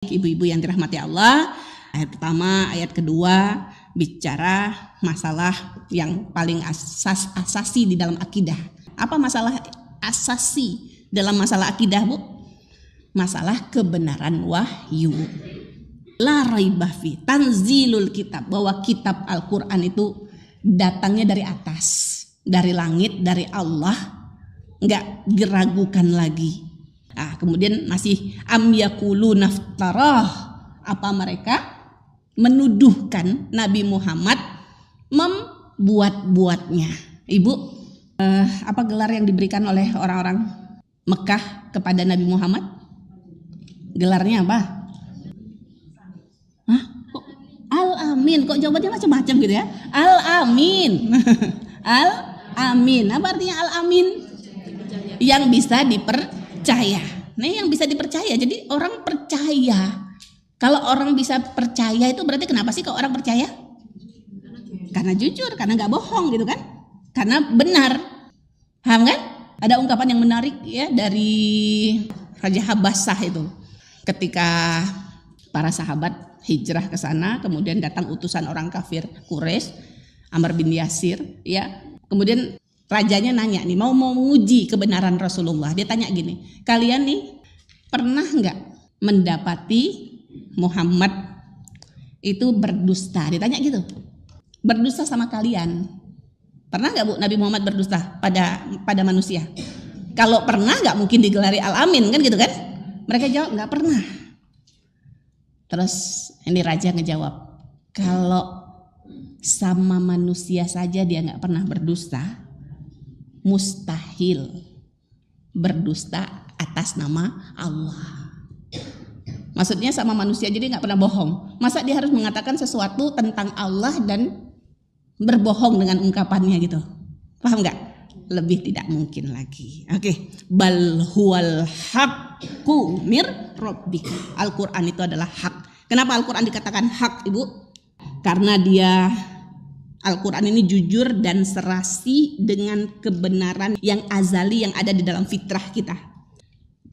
Ibu-ibu yang dirahmati Allah, ayat pertama, ayat kedua bicara masalah yang paling asasi di dalam akidah. Apa masalah asasi dalam masalah akidah, Bu? Masalah kebenaran wahyu. La raibah fi tanzilul kitab, bahwa kitab Al-Qur'an itu datangnya dari atas, dari langit, dari Allah, enggak diragukan lagi. Nah, kemudian masih am yaqulu naftarah, apa mereka menuduhkan Nabi Muhammad membuat-buatnya. Ibu, apa gelar yang diberikan oleh orang-orang Mekah kepada Nabi Muhammad? Gelarnya apa? Hah? Kok Al-Amin? Kok jawabannya macam-macam gitu ya? Al-Amin. Al-Amin. Apa artinya Al-Amin? Yang bisa dipercaya. Nah, yang bisa dipercaya. Jadi orang percaya. Kalau orang bisa percaya itu berarti kenapa sih kalau orang percaya? Karena jujur, karena nggak bohong gitu kan? Karena benar. Paham kan? Ada ungkapan yang menarik ya dari Raja Habasah itu. Ketika para sahabat hijrah ke sana, kemudian datang utusan orang kafir Quraisy, Amr bin Yasir, ya. Kemudian rajanya nanya nih, mau menguji kebenaran Rasulullah. Dia tanya gini, kalian nih pernah nggak mendapati Muhammad itu berdusta? Ditanya gitu, berdusta sama kalian. Pernah nggak Bu Nabi Muhammad berdusta pada manusia? Kalau pernah nggak mungkin digelari Al-Amin kan gitu kan? Mereka jawab nggak pernah. Terus ini raja ngejawab, kalau sama manusia saja dia nggak pernah berdusta, mustahil berdusta atas nama Allah. Maksudnya sama manusia jadi nggak pernah bohong. Masa dia harus mengatakan sesuatu tentang Allah dan berbohong dengan ungkapannya gitu? Paham nggak? Lebih tidak mungkin lagi. Oke. Bal huwal haqqu mir rabbik. Al-Quran itu adalah hak. Kenapa Al-Quran dikatakan hak, Ibu? Karena dia Al-Quran ini jujur dan serasi dengan kebenaran yang azali yang ada di dalam fitrah kita.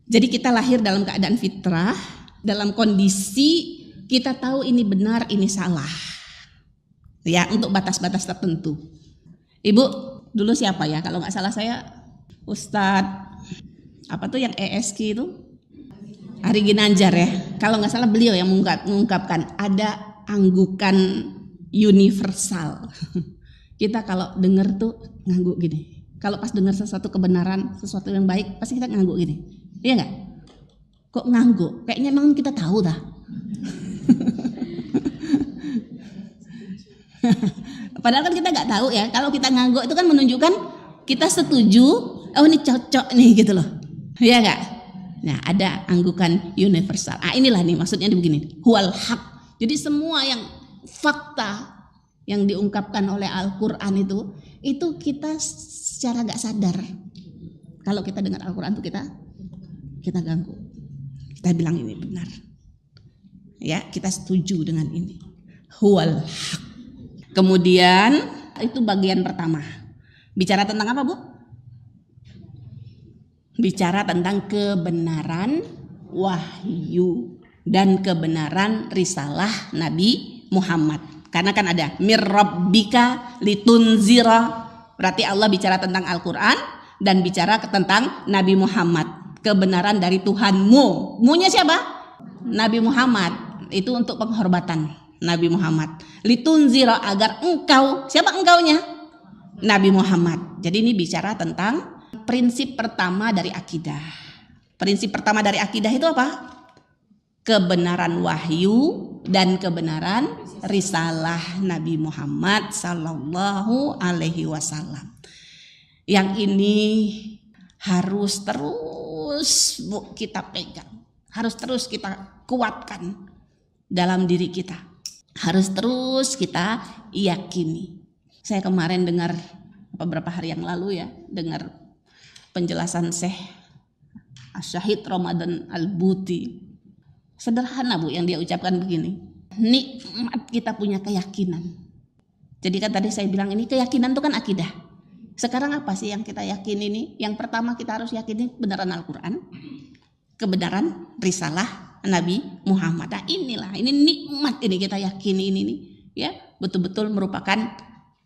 Jadi kita lahir dalam keadaan fitrah, dalam kondisi kita tahu ini benar, ini salah. Ya, untuk batas-batas tertentu. Ibu, dulu siapa ya? Kalau nggak salah saya Ustadz apa tuh yang ESK itu? Ari Ginanjar ya. Kalau nggak salah beliau yang mengungkapkan ada anggukan universal. Kita kalau dengar tuh ngangguk gini. Kalau pas dengar sesuatu kebenaran, sesuatu yang baik, pasti kita ngangguk gini. Iya nggak? Kok ngangguk? Kayaknya memang kita tahu dah. Padahal kan kita nggak tahu ya. Kalau kita ngangguk itu kan menunjukkan kita setuju. Oh ini cocok nih gitu loh. Iya nggak? Nah ada anggukan universal. Ah inilah nih maksudnya begini. Huwal haq. Jadi semua yang fakta yang diungkapkan oleh Al-Quran itu kita secara gak sadar. Kalau kita dengar Al-Quran itu kita ganggu. Kita bilang ini benar. Ya, kita setuju dengan ini. Huwal haq. Kemudian itu bagian pertama. Bicara tentang apa, Bu? Bicara tentang kebenaran wahyu dan kebenaran risalah Nabi Muhammad. Karena kan ada mir rabbika litunzira, berarti Allah bicara tentang Al-Quran dan bicara tentang Nabi Muhammad, kebenaran dari Tuhanmu. Munya siapa? Nabi Muhammad. Itu untuk penghormatan Nabi Muhammad. Litunzira, agar engkau, siapa engkaunya? Nabi Muhammad. Jadi ini bicara tentang prinsip pertama dari akidah. Prinsip pertama dari akidah itu apa? Kebenaran wahyu dan kebenaran risalah Nabi Muhammad sallallahu alaihi wasallam. Yang ini harus terus kita pegang, harus terus kita kuatkan dalam diri kita, harus terus kita yakini. Saya kemarin dengar beberapa hari yang lalu ya, dengar penjelasan Syekh Syahid Ramadan Al-Buti. Sederhana Bu yang dia ucapkan begini, nikmat kita punya keyakinan. Jadi kan tadi saya bilang ini keyakinan itu kan akidah. Sekarang apa sih yang kita yakin ini? Yang pertama kita harus yakini kebenaran Al-Quran, kebenaran risalah Nabi Muhammad. Nah inilah, ini nikmat ini kita yakini ini nih, ya betul-betul merupakan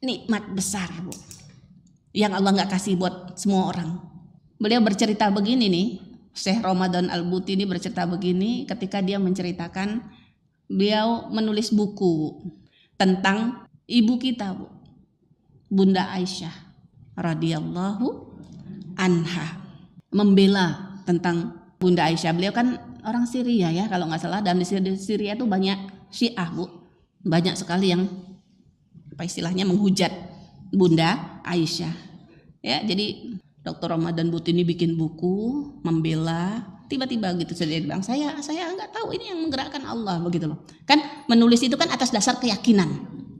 nikmat besar, Bu, yang Allah nggak kasih buat semua orang. Beliau bercerita begini nih, Syekh Ramadan Al-Buti ini bercerita begini ketika dia menceritakan beliau menulis buku tentang ibu kita, Bu, Bunda Aisyah radhiyallahu anha, membela tentang Bunda Aisyah. Beliau kan orang Syria ya kalau nggak salah, dan di Syria itu banyak Syiah, Bu, banyak sekali yang apa istilahnya menghujat Bunda Aisyah. Ya, jadi Dr. Ramadan Buti ini bikin buku membela, tiba-tiba gitu saya bilang, saya nggak tahu, ini yang menggerakkan Allah begitu loh. Kan menulis itu kan atas dasar keyakinan.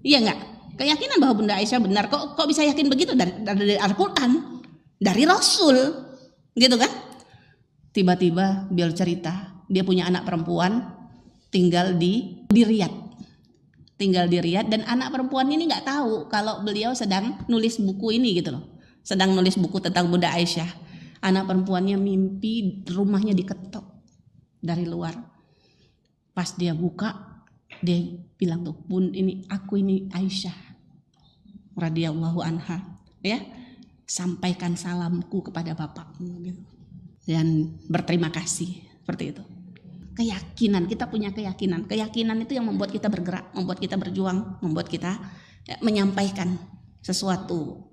Iya nggak? Keyakinan bahwa Bunda Aisyah benar. Kok bisa yakin begitu? Dari Al-Qur'an, dari Rasul. Gitu kan? Tiba-tiba beliau cerita, dia punya anak perempuan tinggal di Riyadh. Tinggal di Riyadh, dan anak perempuan ini nggak tahu kalau beliau sedang nulis buku ini gitu loh. Sedang nulis buku tentang Bunda Aisyah. Anak perempuannya mimpi rumahnya diketok dari luar. Pas dia buka, dia bilang tuh, "Bun, ini aku ini Aisyah radhiyallahu anha, ya. Sampaikan salamku kepada bapakmu," gitu. Dan berterima kasih, seperti itu. Keyakinan, kita punya keyakinan. Keyakinan itu yang membuat kita bergerak, membuat kita berjuang, membuat kita menyampaikan sesuatu.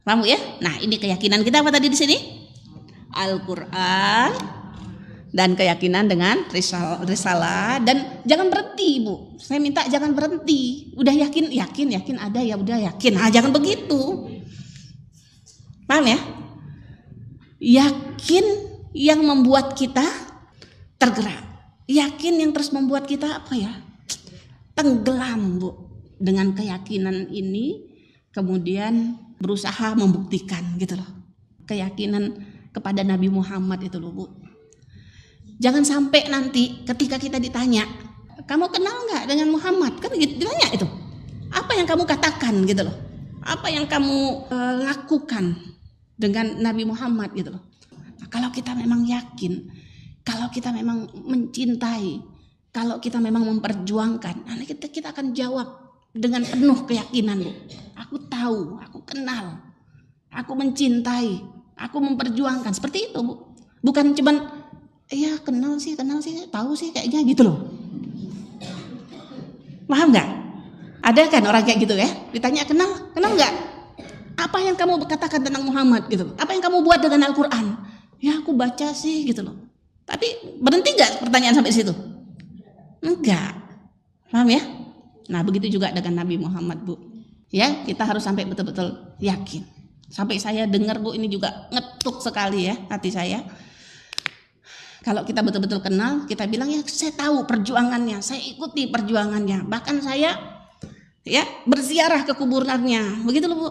Paham ya? Nah, ini keyakinan kita apa tadi di sini? Al-Qur'an dan keyakinan dengan risalah, dan jangan berhenti, Bu. Saya minta jangan berhenti. Udah yakin ada ya, udah yakin. Ah, jangan begitu. Paham ya? Yakin yang membuat kita tergerak. Yakin yang terus membuat kita apa ya? Tenggelam, Bu. Dengan keyakinan ini kemudian berusaha membuktikan gitu loh. Keyakinan kepada Nabi Muhammad itu loh, Bu. Jangan sampai nanti ketika kita ditanya, "Kamu kenal nggak dengan Muhammad?" Kan ditanya itu. Apa yang kamu katakan gitu loh. Apa yang kamu lakukan dengan Nabi Muhammad gitu loh. Nah, kalau kita memang yakin, kalau kita memang mencintai, kalau kita memang memperjuangkan, nah kita akan jawab dengan penuh keyakinan, Bu. Aku tahu, aku kenal, aku mencintai, aku memperjuangkan. Seperti itu, Bu. Bukan cuman iya kenal sih, tahu sih kayaknya gitu loh. Paham nggak? Ada kan orang kayak gitu ya? Ditanya kenal nggak? Apa yang kamu katakan tentang Muhammad gitu? Apa yang kamu buat dengan Al-Quran? Ya aku baca sih gitu loh. Tapi berhenti nggak pertanyaan sampai situ? Enggak. Paham ya? Nah begitu juga dengan Nabi Muhammad, Bu. Ya kita harus sampai betul-betul yakin. Sampai saya dengar, Bu, ini juga ngetuk sekali ya hati saya. Kalau kita betul-betul kenal, kita bilang ya saya tahu perjuangannya, saya ikuti perjuangannya. Bahkan saya ya berziarah ke kuburannya. Begitu loh, Bu.